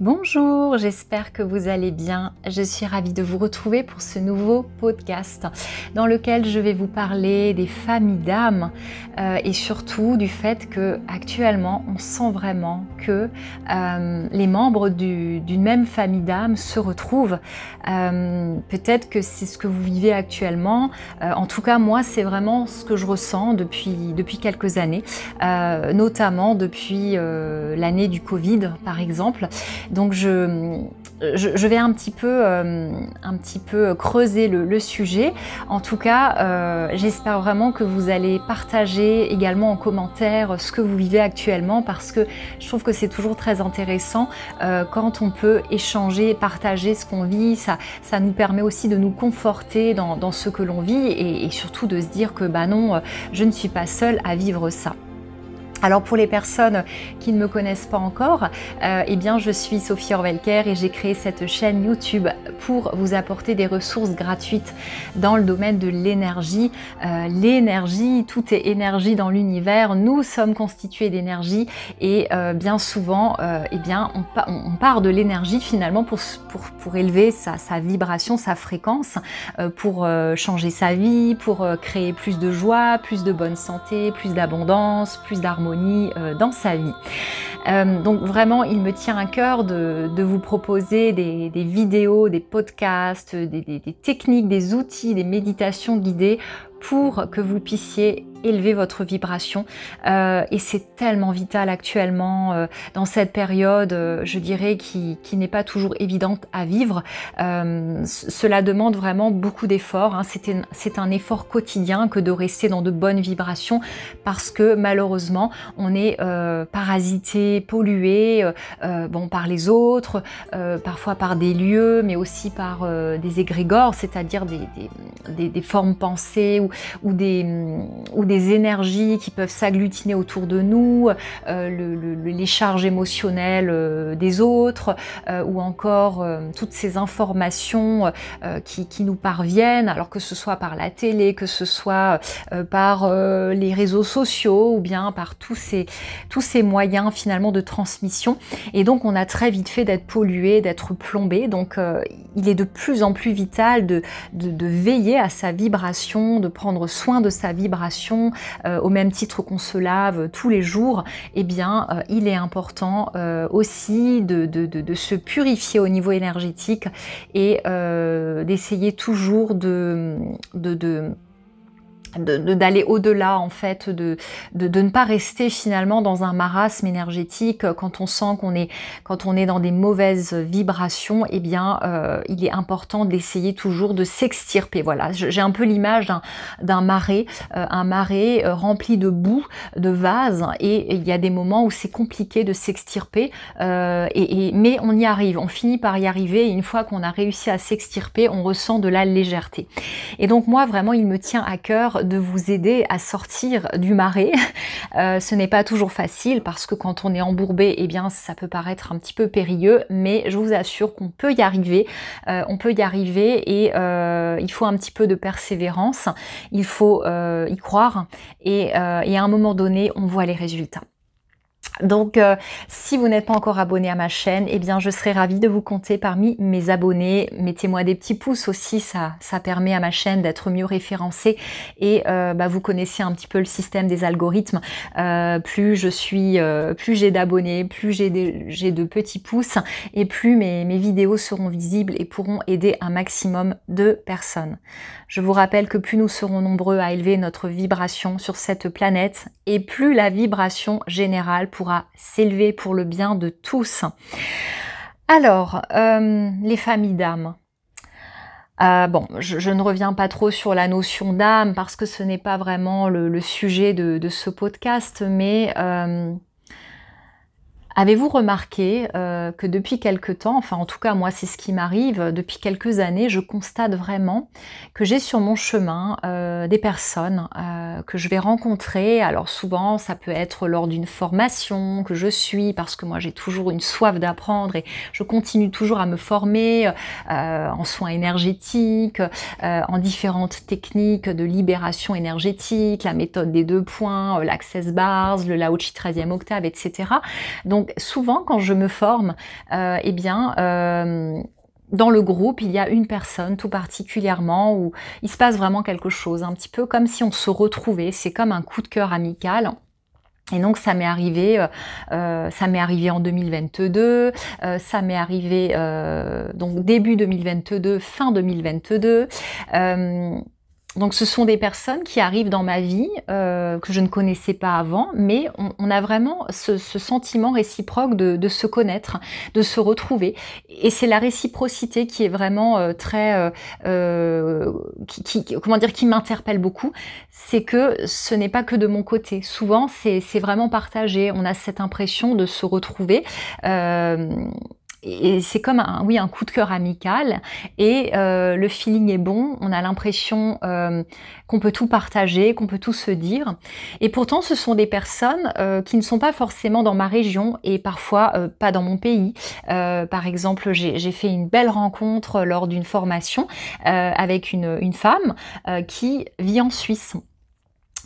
Bonjour, j'espère que vous allez bien. Je suis ravie de vous retrouver pour ce nouveau podcast dans lequel je vais vous parler des familles d'âmes et surtout du fait que actuellement on sent vraiment que les membres d'une même famille d'âmes se retrouvent. Peut-être que c'est ce que vous vivez actuellement. En tout cas, moi, c'est vraiment ce que je ressens depuis quelques années, notamment depuis l'année du Covid, par exemple. Donc je vais un petit peu creuser le sujet. En tout cas, j'espère vraiment que vous allez partager également en commentaire ce que vous vivez actuellement, parce que je trouve que c'est toujours très intéressant quand on peut échanger, partager ce qu'on vit. Ça nous permet aussi de nous conforter dans ce que l'on vit et surtout de se dire que bah non, je ne suis pas seule à vivre ça. Alors pour les personnes qui ne me connaissent pas encore, eh bien je suis Sophie Orvelker et j'ai créé cette chaîne YouTube pour vous apporter des ressources gratuites dans le domaine de l'énergie. L'énergie, tout est énergie dans l'univers, nous sommes constitués d'énergie et bien souvent eh bien on part de l'énergie finalement pour élever sa vibration, sa fréquence, pour changer sa vie, pour créer plus de joie, plus de bonne santé, plus d'abondance, plus d'harmonie dans sa vie. Donc vraiment, il me tient à cœur de vous proposer des vidéos, des podcasts, des techniques, des outils, des méditations guidées pour que vous puissiez élever votre vibration et c'est tellement vital actuellement dans cette période, je dirais, qui n'est pas toujours évidente à vivre. Cela demande vraiment beaucoup d'efforts, hein. C'est un effort quotidien que de rester dans de bonnes vibrations, parce que malheureusement on est parasité, pollué par les autres, parfois par des lieux, mais aussi par des égrégores, c'est-à-dire des formes pensées ou des énergies qui peuvent s'agglutiner autour de nous, les charges émotionnelles des autres, ou encore toutes ces informations qui nous parviennent, alors que ce soit par la télé, que ce soit par les réseaux sociaux, ou bien par tous ces moyens finalement de transmission. Et donc on a très vite fait d'être pollué, d'être plombé. Donc il est de plus en plus vital de veiller à sa vibration, de prendre soin de sa vibration, au même titre qu'on se lave tous les jours. Eh bien il est important aussi de se purifier au niveau énergétique et d'essayer toujours d'aller au-delà, en fait, de ne pas rester finalement dans un marasme énergétique. Quand on sent quand on est dans des mauvaises vibrations, eh bien il est important d'essayer toujours de s'extirper. Voilà, j'ai un peu l'image d'un marais, un marais rempli de boue, de vase, et il y a des moments où c'est compliqué de s'extirper, mais on y arrive, on finit par y arriver, et une fois qu'on a réussi à s'extirper, on ressent de la légèreté. Et donc moi, vraiment, il me tient à cœur de vous aider à sortir du marais. Ce n'est pas toujours facile, parce que quand on est embourbé, eh bien ça peut paraître un petit peu périlleux, mais je vous assure qu'on peut y arriver. Et il faut un petit peu de persévérance, il faut y croire, et à un moment donné, on voit les résultats. Donc si vous n'êtes pas encore abonné à ma chaîne, eh bien je serais ravie de vous compter parmi mes abonnés. Mettez-moi des petits pouces aussi, ça permet à ma chaîne d'être mieux référencée, et vous connaissez un petit peu le système des algorithmes. Plus j'ai d'abonnés, plus j'ai de petits pouces, et plus mes vidéos seront visibles et pourront aider un maximum de personnes. Je vous rappelle que plus nous serons nombreux à élever notre vibration sur cette planète, et plus la vibration générale pourra s'élever pour le bien de tous. Alors, les familles d'âmes. Je ne reviens pas trop sur la notion d'âme, parce que ce n'est pas vraiment le sujet de ce podcast, mais avez-vous remarqué que depuis quelque temps, enfin en tout cas moi c'est ce qui m'arrive, depuis quelques années, je constate vraiment que j'ai sur mon chemin des personnes que je vais rencontrer. Alors souvent ça peut être lors d'une formation que je suis, parce que moi j'ai toujours une soif d'apprendre et je continue toujours à me former en soins énergétiques, en différentes techniques de libération énergétique, la méthode des 2 points, l'Access Bars, le Lao Chi 13e octave, etc. Donc donc souvent quand je me forme, dans le groupe, il y a une personne tout particulièrement où il se passe vraiment quelque chose, un petit peu comme si on se retrouvait, c'est comme un coup de cœur amical. Et donc ça m'est arrivé en 2022, ça m'est arrivé donc début 2022, fin 2022. Donc ce sont des personnes qui arrivent dans ma vie que je ne connaissais pas avant, mais on a vraiment ce sentiment réciproque de se connaître, de se retrouver. Et c'est la réciprocité qui est vraiment qui m'interpelle beaucoup. C'est que ce n'est pas que de mon côté. Souvent, c'est vraiment partagé. On a cette impression de se retrouver. Et c'est comme un coup de cœur amical et le feeling est bon, on a l'impression qu'on peut tout partager, qu'on peut tout se dire. Et pourtant, ce sont des personnes qui ne sont pas forcément dans ma région et parfois pas dans mon pays. Par exemple, j'ai fait une belle rencontre lors d'une formation avec une femme qui vit en Suisse,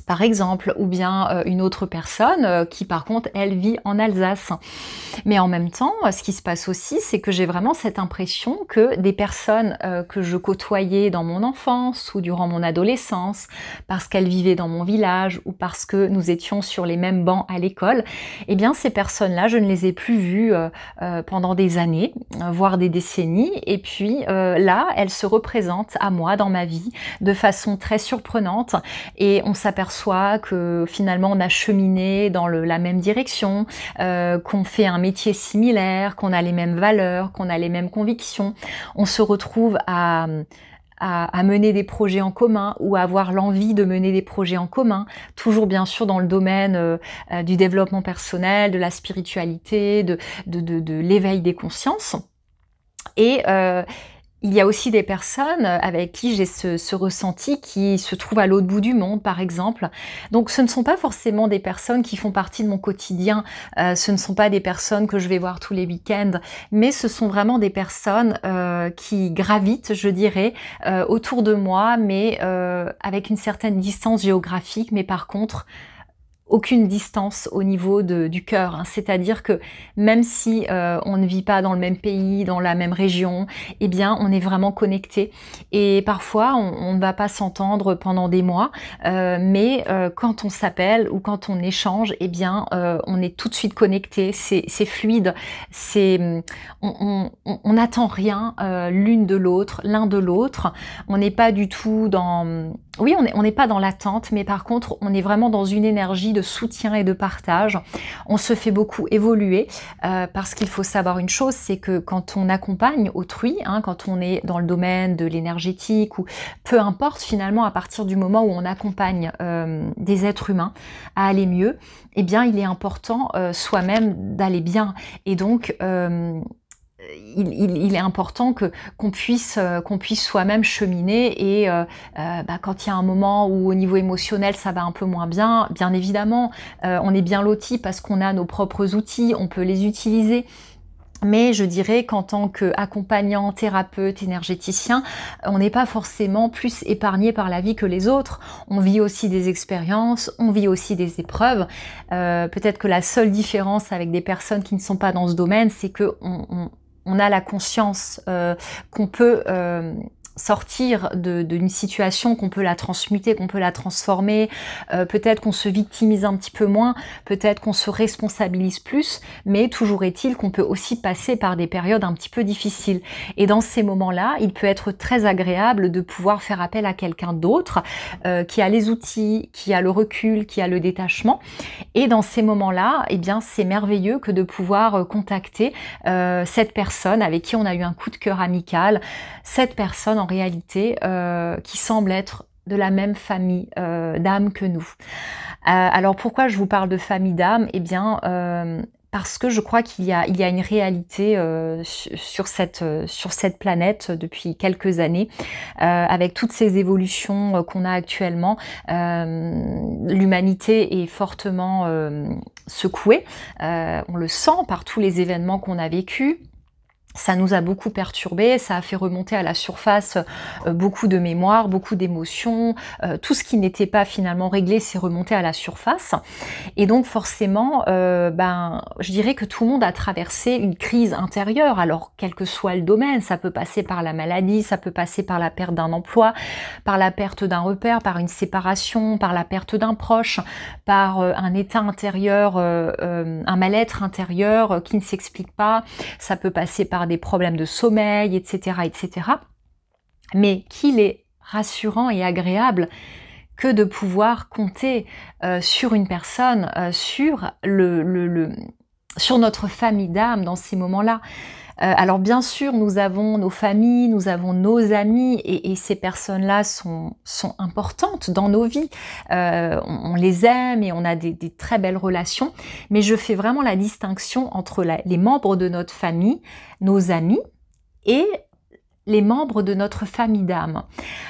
par exemple, ou bien une autre personne qui par contre elle vit en Alsace. Mais en même temps, ce qui se passe aussi, c'est que j'ai vraiment cette impression que des personnes que je côtoyais dans mon enfance ou durant mon adolescence, parce qu'elles vivaient dans mon village ou parce que nous étions sur les mêmes bancs à l'école, eh bien ces personnes-là, je ne les ai plus vues pendant des années, voire des décennies, et puis là, elles se représentent à moi dans ma vie de façon très surprenante, et on s'aperçoit que finalement on a cheminé dans la même direction, qu'on fait un métier similaire, qu'on a les mêmes valeurs, qu'on a les mêmes convictions. On se retrouve à mener des projets en commun ou à avoir l'envie de mener des projets en commun, toujours bien sûr dans le domaine du développement personnel, de la spiritualité, de l'éveil des consciences. Et il y a aussi des personnes avec qui j'ai ce ressenti qui se trouvent à l'autre bout du monde, par exemple. Donc ce ne sont pas forcément des personnes qui font partie de mon quotidien, ce ne sont pas des personnes que je vais voir tous les week-ends, mais ce sont vraiment des personnes qui gravitent, je dirais, autour de moi, mais avec une certaine distance géographique, mais par contre, aucune distance au niveau du cœur, hein. C'est-à-dire que même si on ne vit pas dans le même pays, dans la même région, eh bien on est vraiment connecté. Et parfois on ne va pas s'entendre pendant des mois, mais quand on s'appelle ou quand on échange, eh bien on est tout de suite connecté. C'est fluide, on n'attend rien l'une de l'autre, l'un de l'autre. On n'est pas du tout dans on n'est pas dans l'attente, mais par contre, on est vraiment dans une énergie de soutien et de partage. On se fait beaucoup évoluer parce qu'il faut savoir une chose, c'est que quand on accompagne autrui, hein, quand on est dans le domaine de l'énergétique ou peu importe finalement à partir du moment où on accompagne des êtres humains à aller mieux, eh bien il est important soi-même d'aller bien. Et donc il est important qu'on puisse soi-même cheminer et quand il y a un moment où au niveau émotionnel ça va un peu moins bien, bien évidemment on est bien loti parce qu'on a nos propres outils, on peut les utiliser. Mais je dirais qu'en tant qu'accompagnant, thérapeute, énergéticien, on n'est pas forcément plus épargné par la vie que les autres. On vit aussi des expériences, on vit aussi des épreuves. Peut-être que la seule différence avec des personnes qui ne sont pas dans ce domaine, c'est que on a la conscience qu'on peut sortir d'une situation, qu'on peut la transmuter, qu'on peut la transformer, peut-être qu'on se victimise un petit peu moins, peut-être qu'on se responsabilise plus, mais toujours est-il qu'on peut aussi passer par des périodes un petit peu difficiles. Et dans ces moments-là, il peut être très agréable de pouvoir faire appel à quelqu'un d'autre qui a les outils, qui a le recul, qui a le détachement. Et dans ces moments-là, eh bien, c'est merveilleux que de pouvoir contacter cette personne avec qui on a eu un coup de cœur amical, cette personne en réalité qui semble être de la même famille d'âme que nous. Alors pourquoi je vous parle de famille d'âme? Eh bien parce que je crois qu'il y a une réalité sur cette planète depuis quelques années, avec toutes ces évolutions qu'on a actuellement. L'humanité est fortement secouée, on le sent par tous les événements qu'on a vécus. Ça nous a beaucoup perturbés, ça a fait remonter à la surface beaucoup de mémoires, beaucoup d'émotions, tout ce qui n'était pas finalement réglé s'est remonté à la surface. Et donc forcément, je dirais que tout le monde a traversé une crise intérieure, alors quel que soit le domaine, ça peut passer par la maladie, ça peut passer par la perte d'un emploi, par la perte d'un repère, par une séparation, par la perte d'un proche, par un état intérieur, un mal-être intérieur qui ne s'explique pas, ça peut passer par des problèmes de sommeil, etc., etc. Mais qu'il est rassurant et agréable que de pouvoir compter sur une personne, sur notre famille d'âme dans ces moments-là. Alors bien sûr, nous avons nos familles, nous avons nos amis, et ces personnes-là sont importantes dans nos vies. On les aime et on a des très belles relations, mais je fais vraiment la distinction entre les membres de notre famille, nos amis, et les membres de notre famille d'âme.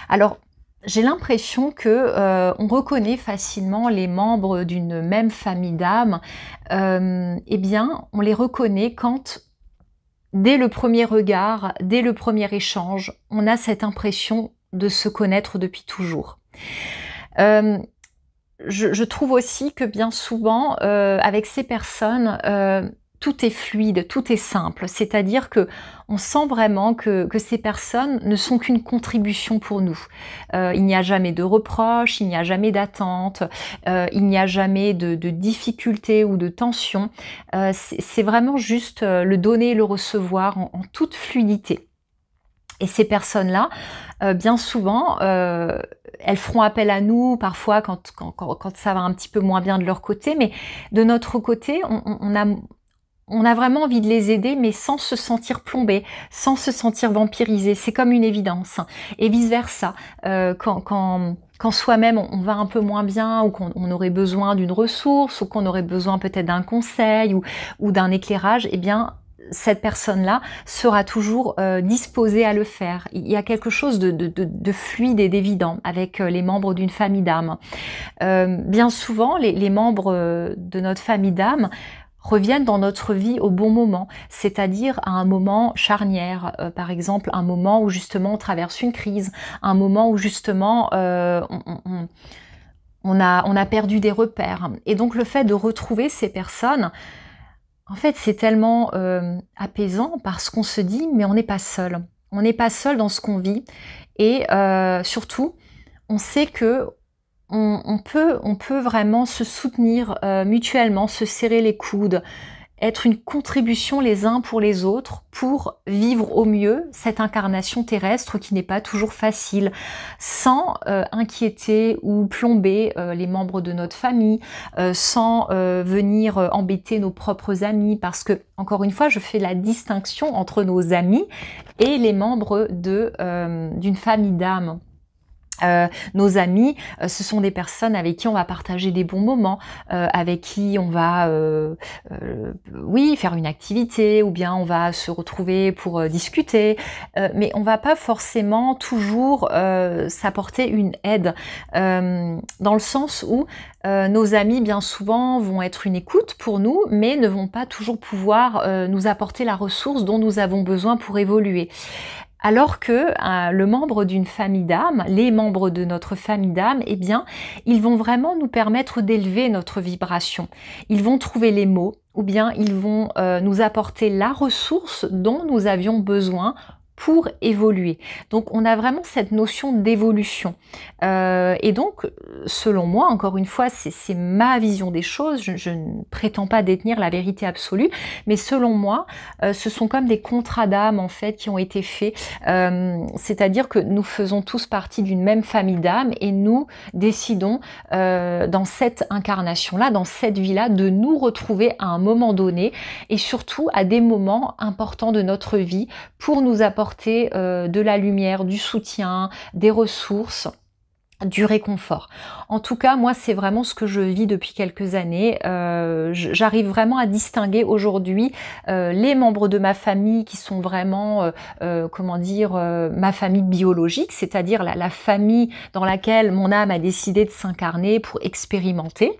Alors, j'ai l'impression que on reconnaît facilement les membres d'une même famille d'âme. Eh bien, on les reconnaît quand, dès le premier regard, dès le premier échange, on a cette impression de se connaître depuis toujours. Je trouve aussi que bien souvent, avec ces personnes, tout est fluide, tout est simple. C'est-à-dire que on sent vraiment que ces personnes ne sont qu'une contribution pour nous. Il n'y a jamais de reproches, il n'y a jamais d'attente, il n'y a jamais de difficultés ou de tension. C'est vraiment juste le donner et le recevoir en toute fluidité. Et ces personnes-là, bien souvent, elles feront appel à nous parfois quand ça va un petit peu moins bien de leur côté, mais de notre côté, on a vraiment envie de les aider, mais sans se sentir plombé, sans se sentir vampirisé. C'est comme une évidence. Et vice-versa, quand soi-même on va un peu moins bien, ou qu'on aurait besoin d'une ressource, ou qu'on aurait besoin peut-être d'un conseil ou d'un éclairage, eh bien, cette personne-là sera toujours disposée à le faire. Il y a quelque chose de fluide et d'évident avec les membres d'une famille d'âme. Bien souvent, les membres de notre famille d'âme reviennent dans notre vie au bon moment, c'est-à-dire à un moment charnière, par exemple un moment où justement on traverse une crise, un moment où justement on a perdu des repères. Et donc le fait de retrouver ces personnes, en fait c'est tellement apaisant, parce qu'on se dit mais on n'est pas seul. On n'est pas seul dans ce qu'on vit, et surtout on sait que on peut vraiment se soutenir mutuellement, se serrer les coudes, être une contribution les uns pour les autres pour vivre au mieux cette incarnation terrestre qui n'est pas toujours facile, sans inquiéter ou plomber les membres de notre famille, sans venir embêter nos propres amis, parce que, encore une fois, je fais la distinction entre nos amis et les membres d'une famille d'âme. Nos amis, ce sont des personnes avec qui on va partager des bons moments, avec qui on va oui, faire une activité, ou bien on va se retrouver pour discuter, mais on va pas forcément toujours s'apporter une aide, dans le sens où nos amis bien souvent vont être une écoute pour nous, mais ne vont pas toujours pouvoir nous apporter la ressource dont nous avons besoin pour évoluer. Alors que le membre d'une famille d'âme, les membres de notre famille d'âme, eh bien, ils vont vraiment nous permettre d'élever notre vibration. Ils vont trouver les mots, ou bien ils vont nous apporter la ressource dont nous avions besoin pour évoluer. Donc on a vraiment cette notion d'évolution. Et donc, selon moi, encore une fois, c'est ma vision des choses, je ne prétends pas détenir la vérité absolue, mais selon moi, ce sont comme des contrats d'âme en fait qui ont été faits, c'est-à-dire que nous faisons tous partie d'une même famille d'âme, et nous décidons dans cette incarnation-là, dans cette vie-là, de nous retrouver à un moment donné, et surtout à des moments importants de notre vie, pour nous apporter de la lumière, du soutien, des ressources, du réconfort. En tout cas, moi, c'est vraiment ce que je vis depuis quelques années. J'arrive vraiment à distinguer aujourd'hui les membres de ma famille qui sont vraiment, comment dire, ma famille biologique, c'est-à-dire la famille dans laquelle mon âme a décidé de s'incarner pour expérimenter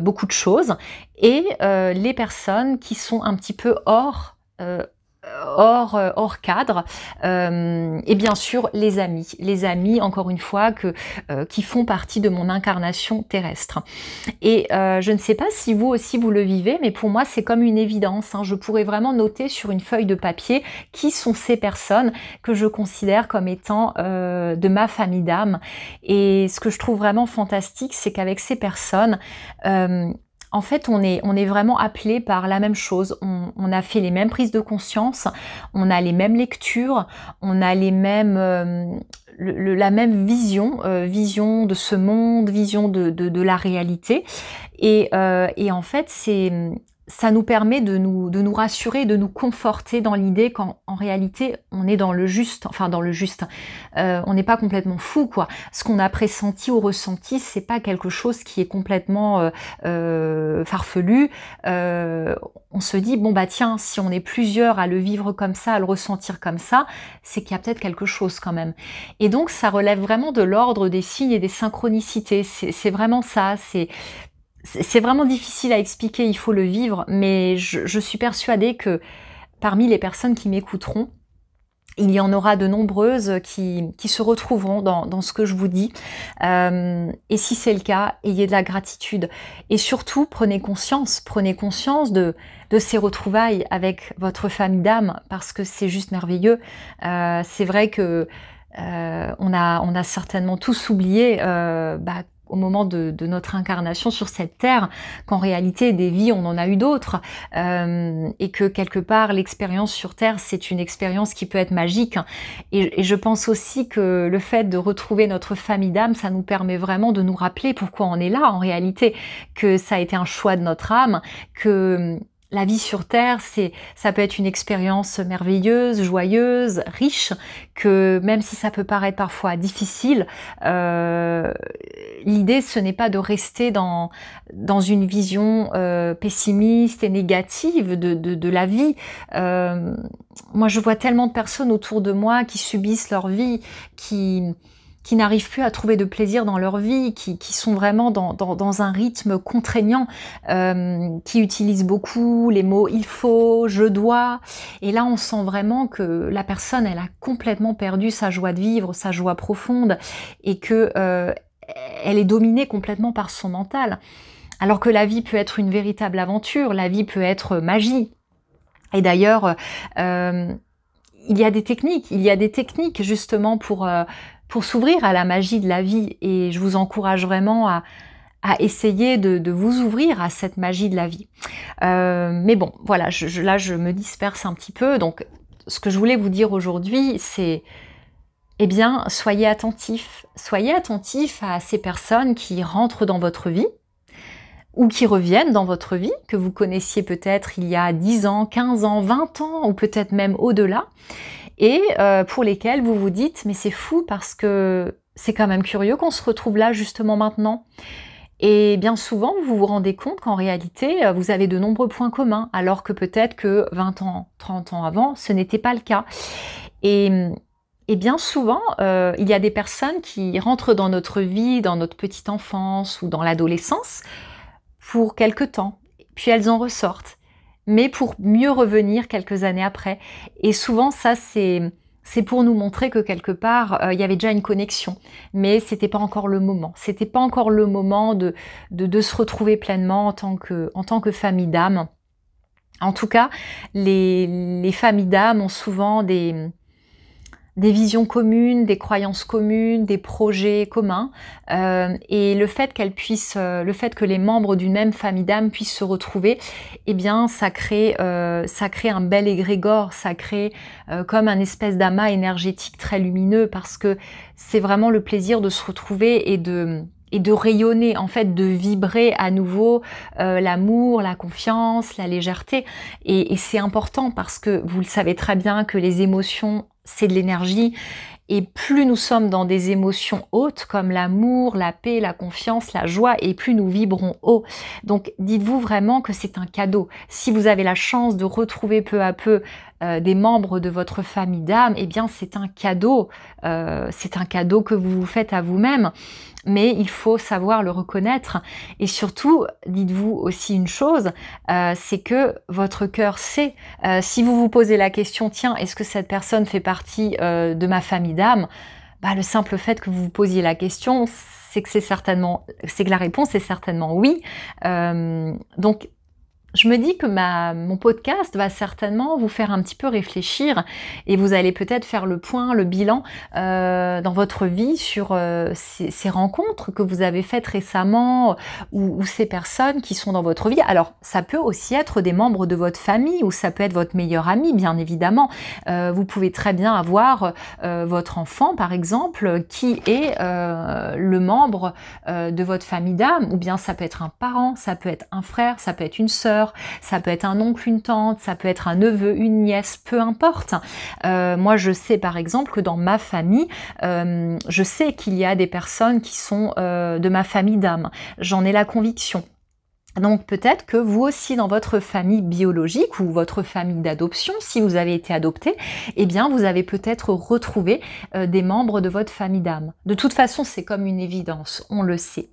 beaucoup de choses, et les personnes qui sont un petit peu hors cadre, et bien sûr les amis encore une fois qui font partie de mon incarnation terrestre. Et je ne sais pas si vous aussi vous le vivez, mais pour moi c'est comme une évidence, hein. Je pourrais vraiment noter sur une feuille de papier qui sont ces personnes que je considère comme étant de ma famille d'âme. Et ce que je trouve vraiment fantastique, c'est qu'avec ces personnes, en fait, on est vraiment appelé par la même chose. On a fait les mêmes prises de conscience, on a les mêmes lectures, on a les mêmes, la même vision, vision de ce monde, vision de la réalité. Et en fait, ça nous permet de nous rassurer, de nous conforter dans l'idée qu'en réalité, on est dans le juste, on n'est pas complètement fou, quoi. Ce qu'on a pressenti ou ressenti, c'est pas quelque chose qui est complètement farfelu. On se dit, bon bah tiens, si on est plusieurs à le vivre comme ça, à le ressentir comme ça, c'est qu'il y a peut-être quelque chose quand même. Et donc, ça relève vraiment de l'ordre des signes et des synchronicités. C'est vraiment ça, c'est vraiment difficile à expliquer, il faut le vivre, mais je suis persuadée que parmi les personnes qui m'écouteront, il y en aura de nombreuses qui se retrouveront dans ce que je vous dis. Et si c'est le cas, ayez de la gratitude. Et surtout, prenez conscience de ces retrouvailles avec votre famille d'âme, parce que c'est juste merveilleux. C'est vrai que on a certainement tous oublié au moment de notre incarnation sur cette terre, qu'en réalité des vies on en a eu d'autres, et que quelque part l'expérience sur terre c'est une expérience qui peut être magique, et je pense aussi que le fait de retrouver notre famille d'âme, ça nous permet vraiment de nous rappeler pourquoi on est là en réalité, que ça a été un choix de notre âme, que la vie sur Terre, ça peut être une expérience merveilleuse, joyeuse, riche, que même si ça peut paraître parfois difficile, l'idée ce n'est pas de rester dans une vision pessimiste et négative de la vie. Moi je vois tellement de personnes autour de moi qui subissent leur vie, qui n'arrivent plus à trouver de plaisir dans leur vie, qui sont vraiment dans un rythme contraignant, qui utilisent beaucoup les mots « il faut »,« je dois ». Et là, on sent vraiment que la personne, elle a complètement perdu sa joie de vivre, sa joie profonde, et que elle est dominée complètement par son mental. Alors que la vie peut être une véritable aventure, la vie peut être magie. Et d'ailleurs, il y a des techniques justement pour s'ouvrir à la magie de la vie, et je vous encourage vraiment à essayer de vous ouvrir à cette magie de la vie. Mais bon, voilà, là je me disperse un petit peu, donc ce que je voulais vous dire aujourd'hui, c'est, eh bien, soyez attentifs à ces personnes qui rentrent dans votre vie, ou qui reviennent dans votre vie, que vous connaissiez peut-être il y a 10 ans, 15 ans, 20 ans, ou peut-être même au-delà, et pour lesquels vous vous dites, mais c'est fou parce que c'est quand même curieux qu'on se retrouve là justement maintenant. Et bien souvent, vous vous rendez compte qu'en réalité, vous avez de nombreux points communs, alors que peut-être que 20 ans, 30 ans avant, ce n'était pas le cas. Et bien souvent, il y a des personnes qui rentrent dans notre vie, dans notre petite enfance ou dans l'adolescence, pour quelque temps, puis elles en ressortent, mais pour mieux revenir quelques années après. Et souvent, ça, c'est pour nous montrer que quelque part, il y avait déjà une connexion, mais c'était pas encore le moment. C'était pas encore le moment de se retrouver pleinement en tant que famille d'âme. En tout cas, les familles d'âme ont souvent des visions communes, des croyances communes, des projets communs, et le fait que les membres d'une même famille d'âme puissent se retrouver, eh bien ça crée un bel égrégore, ça crée comme un espèce d'amas énergétique très lumineux, parce que c'est vraiment le plaisir de se retrouver et de rayonner, en fait, de vibrer à nouveau l'amour, la confiance, la légèreté. Et c'est important parce que vous le savez très bien que les émotions, c'est de l'énergie. Et plus nous sommes dans des émotions hautes comme l'amour, la paix, la confiance, la joie, et plus nous vibrons haut. Donc dites-vous vraiment que c'est un cadeau. Si vous avez la chance de retrouver peu à peu des membres de votre famille d'âme, eh bien c'est un cadeau que vous vous faites à vous-même, mais il faut savoir le reconnaître. Et surtout, dites-vous aussi une chose, c'est que votre cœur sait. Si vous vous posez la question, tiens, est-ce que cette personne fait partie de ma famille d'âme? Bah, le simple fait que vous vous posiez la question, c'est que la réponse est certainement oui. Donc, je me dis que mon podcast va certainement vous faire un petit peu réfléchir et vous allez peut-être faire le point, le bilan dans votre vie sur ces rencontres que vous avez faites récemment ou ces personnes qui sont dans votre vie. Alors, ça peut aussi être des membres de votre famille ou ça peut être votre meilleur ami, bien évidemment. Vous pouvez très bien avoir votre enfant, par exemple, qui est le membre de votre famille d'âme, ou bien ça peut être un parent, ça peut être un frère, ça peut être une sœur, ça peut être un oncle, une tante, ça peut être un neveu, une nièce, peu importe. Moi, je sais par exemple que dans ma famille, je sais qu'il y a des personnes qui sont de ma famille d'âme. J'en ai la conviction. Donc peut-être que vous aussi dans votre famille biologique ou votre famille d'adoption, si vous avez été adopté, eh bien vous avez peut-être retrouvé des membres de votre famille d'âme. De toute façon, c'est comme une évidence, on le sait.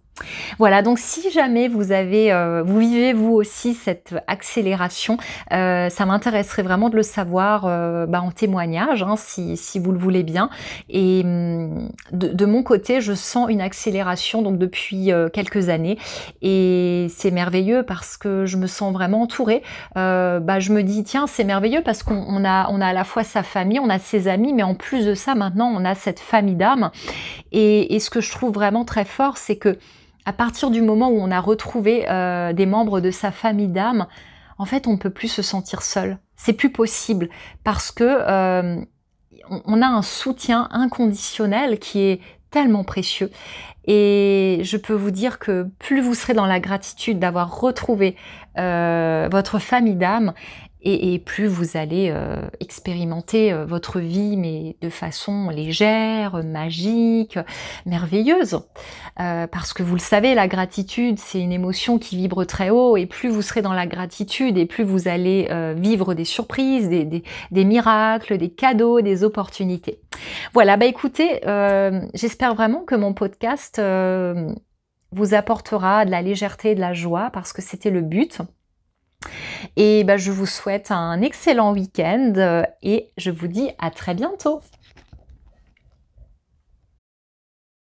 Voilà, donc si jamais vous vivez vous aussi cette accélération, ça m'intéresserait vraiment de le savoir en témoignage, hein, si vous le voulez bien. Et de mon côté, je sens une accélération donc depuis quelques années, et c'est merveilleux parce que je me sens vraiment entourée. Je me dis tiens, c'est merveilleux parce qu'on a à la fois sa famille, on a ses amis, mais en plus de ça, maintenant on a cette famille d'âme. Et ce que je trouve vraiment très fort, c'est que à partir du moment où on a retrouvé des membres de sa famille d'âme, en fait, on ne peut plus se sentir seul. C'est plus possible parce que on a un soutien inconditionnel qui est tellement précieux. Et je peux vous dire que plus vous serez dans la gratitude d'avoir retrouvé votre famille d'âme, et plus vous allez expérimenter votre vie, mais de façon légère, magique, merveilleuse. Parce que vous le savez, la gratitude, c'est une émotion qui vibre très haut, et plus vous serez dans la gratitude, et plus vous allez vivre des surprises, des miracles, des cadeaux, des opportunités. Voilà, écoutez, j'espère vraiment que mon podcast vous apportera de la légèreté et de la joie, parce que c'était le but. Et je vous souhaite un excellent week-end et je vous dis à très bientôt.